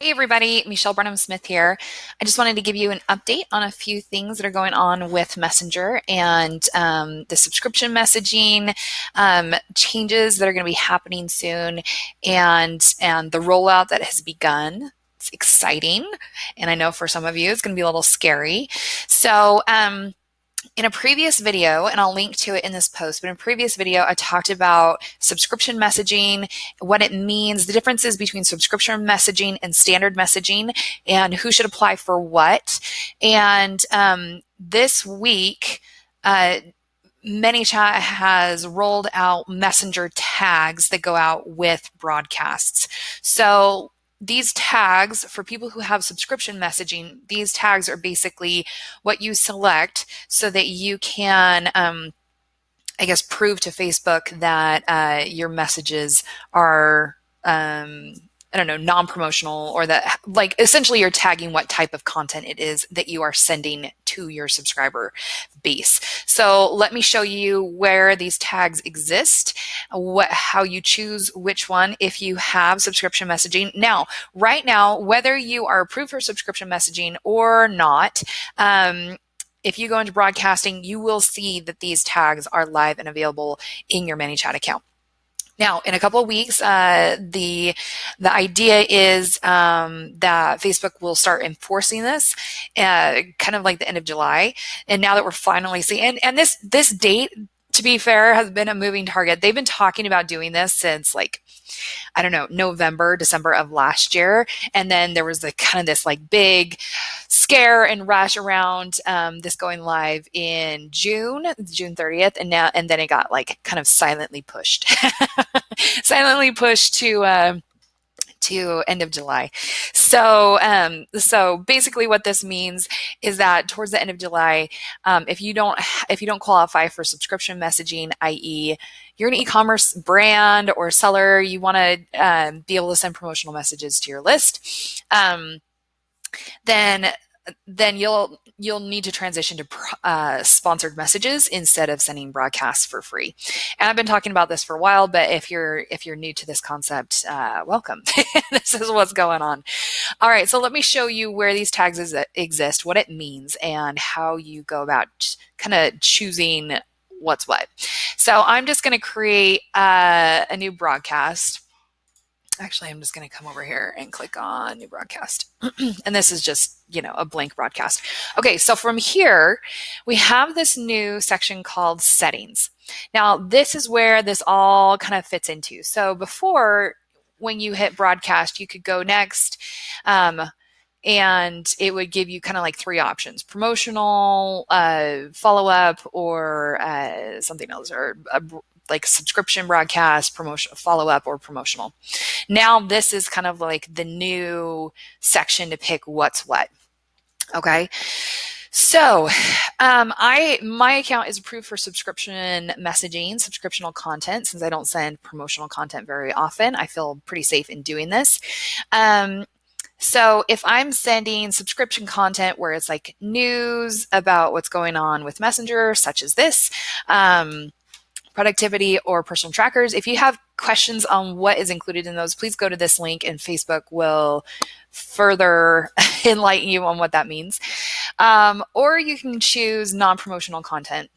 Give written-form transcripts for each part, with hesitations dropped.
Hey everybody, Michelle Barnum Smith here. I just wanted to give you an update on a few things that are going on with Messenger and the subscription messaging changes that are going to be happening soon, and the rollout that has begun. It's exciting, and I know for some of you it's going to be a little scary. So, in a previous video, and I'll link to it in this post, but in a previous video, I talked about subscription messaging, what it means, the differences between subscription messaging and standard messaging, and who should apply for what. And this week, ManyChat has rolled out messenger tags that go out with broadcasts. So these tags, for people who have subscription messaging, these tags are basically what you select so that you can, prove to Facebook that your messages are, non-promotional, or that, like, essentially you're tagging what type of content it is that you are sending to your subscriber base. So let me show you where these tags exist, how you choose which one if you have subscription messaging. Now, right now, whether you are approved for subscription messaging or not, if you go into broadcasting, you will see that these tags are live and available in your ManyChat account. Now, in a couple of weeks, the idea is that Facebook will start enforcing this, kind of like the end of July. And now that we're finally seeing, and this date, to be fair, has been a moving target. They've been talking about doing this since, like, I don't know, November, December of last year. And then there was this like big scare and rush around this going live in June 30th. And then it got like kind of silently pushed, silently pushed to end of July. So basically what this means is that towards the end of July, if you don't qualify for subscription messaging, i.e. you're an e-commerce brand or seller, you want to be able to send promotional messages to your list, then you'll need to transition to sponsored messages instead of sending broadcasts for free. And I've been talking about this for a while, but if you're new to this concept, welcome. This is what's going on. All right, so let me show you where these tags exist, what it means, and how you go about kind of choosing what's what. So I'm just going to create a new broadcast. Actually, I'm just going to come over here and click on new broadcast. And this is just, a blank broadcast. Okay, so from here, we have this new section called settings. Now, this is where this all kind of fits into. So before, when you hit broadcast, you could go next, and it would give you kind of like three options: promotional, follow-up, or something else, or like subscription broadcast, promotion, follow-up, or promotional. Now this is kind of like the new section to pick what's what. Okay. So my account is approved for subscription messaging, subscriptional content. Since I don't send promotional content very often, I feel pretty safe in doing this. So if I'm sending subscription content where it's like news about what's going on with Messenger, such as this, productivity, or personal trackers, if you have questions on what is included in those, please go to this link and Facebook will further enlighten you on what that means. Or you can choose non-promotional content.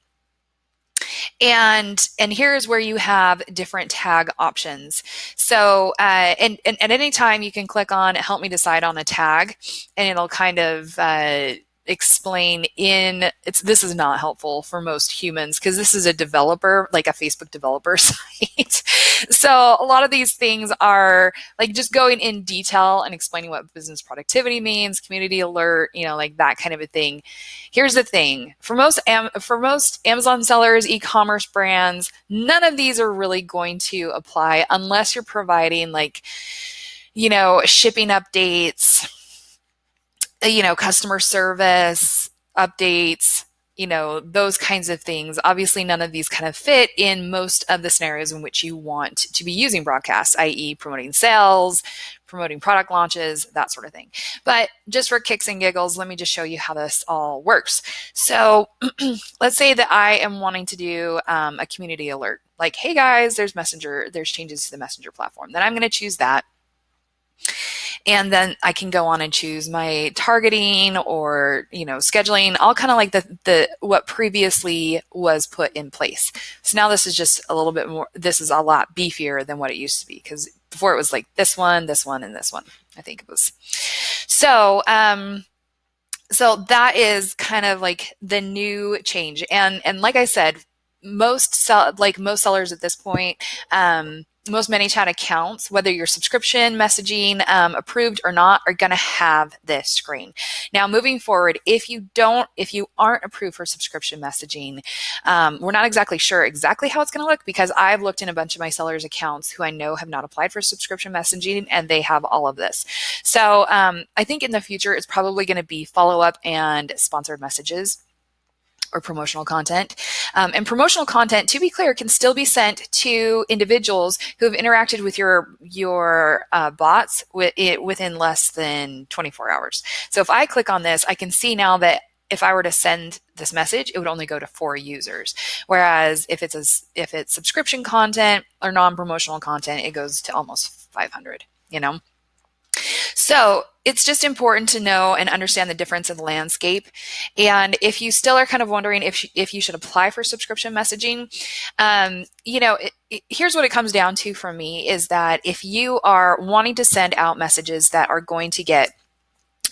And here's where you have different tag options. So and at any time you can click on help me decide on a tag, and it'll kind of explain this is not helpful for most humans because this is a developer, like a Facebook developer site. So a lot of these things are like just going in detail and explaining what business productivity means, community alert, like that kind of a thing. Here's the thing: for most Amazon sellers, e-commerce brands, none of these are really going to apply unless you're providing like, shipping updates, customer service updates, those kinds of things. Obviously, none of these kind of fit in most of the scenarios in which you want to be using broadcasts, i.e. promoting sales, promoting product launches, that sort of thing. But just for kicks and giggles, let me just show you how this all works. So let's say that I am wanting to do a community alert, like, hey guys, there's changes to the Messenger platform. Then I'm going to choose that. And then I can go on and choose my targeting or, scheduling, all kind of like the what previously was put in place. So now this is just a little bit more, this is a lot beefier than what it used to be, because before it was like this one, and this one, I think it was. So, so that is kind of like the new change. And like I said, most sellers at this point, most ManyChat accounts, whether you're subscription messaging approved or not, are going to have this screen. Now, moving forward, if you aren't approved for subscription messaging, we're not exactly sure exactly how it's going to look, because I've looked in a bunch of my sellers' accounts who I know have not applied for subscription messaging, and they have all of this. So I think in the future, it's probably going to be follow-up and sponsored messages or promotional content. And promotional content, to be clear, can still be sent to individuals who have interacted with your bots within less than 24 hours. So if I click on this, I can see now that if I were to send this message, it would only go to 4 users. Whereas if it's subscription content or non-promotional content, it goes to almost 500, So it's just important to know and understand the difference in the landscape. And if you still are kind of wondering if you should apply for subscription messaging, here's what it comes down to for me, is that if you are wanting to send out messages that are going to get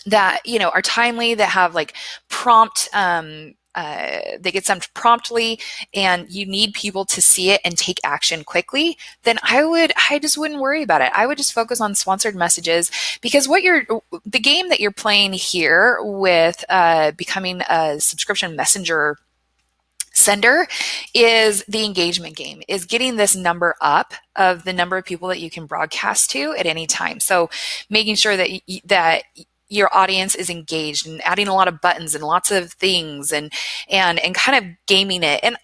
that, are timely, that have like prompt, they get sent promptly, and you need people to see it and take action quickly, then I just wouldn't worry about it. I would just focus on sponsored messages, because the game that you're playing here with becoming a subscription messenger sender is the engagement game, is getting this number up of the number of people that you can broadcast to at any time. So making sure that your audience is engaged, and adding a lot of buttons and lots of things, and kind of gaming it. And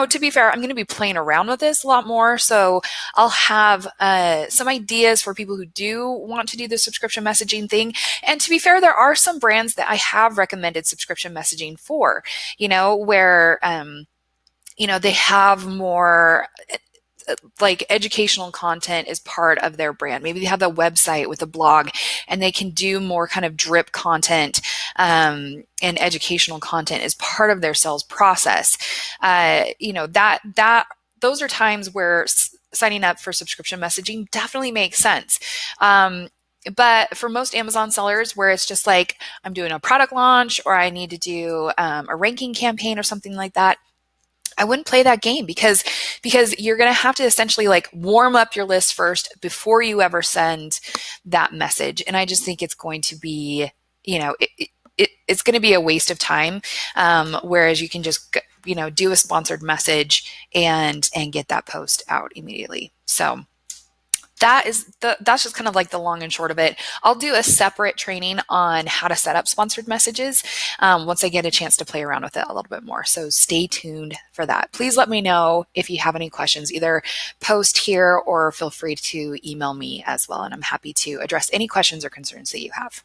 to be fair, I'm going to be playing around with this a lot more. So I'll have some ideas for people who do want to do the subscription messaging thing. And to be fair, there are some brands that I have recommended subscription messaging for, where they have more like educational content is part of their brand. Maybe they have a website with a blog, and they can do more kind of drip content and educational content as part of their sales process. Those are times where signing up for subscription messaging definitely makes sense. But for most Amazon sellers, where it's just like, I'm doing a product launch, or I need to do a ranking campaign or something like that, I wouldn't play that game, because you're going to have to essentially like warm up your list first before you ever send that message. And I just think it's going to be, it's going to be a waste of time. Whereas you can just, do a sponsored message and get that post out immediately. So that's just kind of like the long and short of it. I'll do a separate training on how to set up sponsored messages once I get a chance to play around with it a little bit more. So stay tuned for that. Please let me know if you have any questions, either post here or feel free to email me as well. And I'm happy to address any questions or concerns that you have.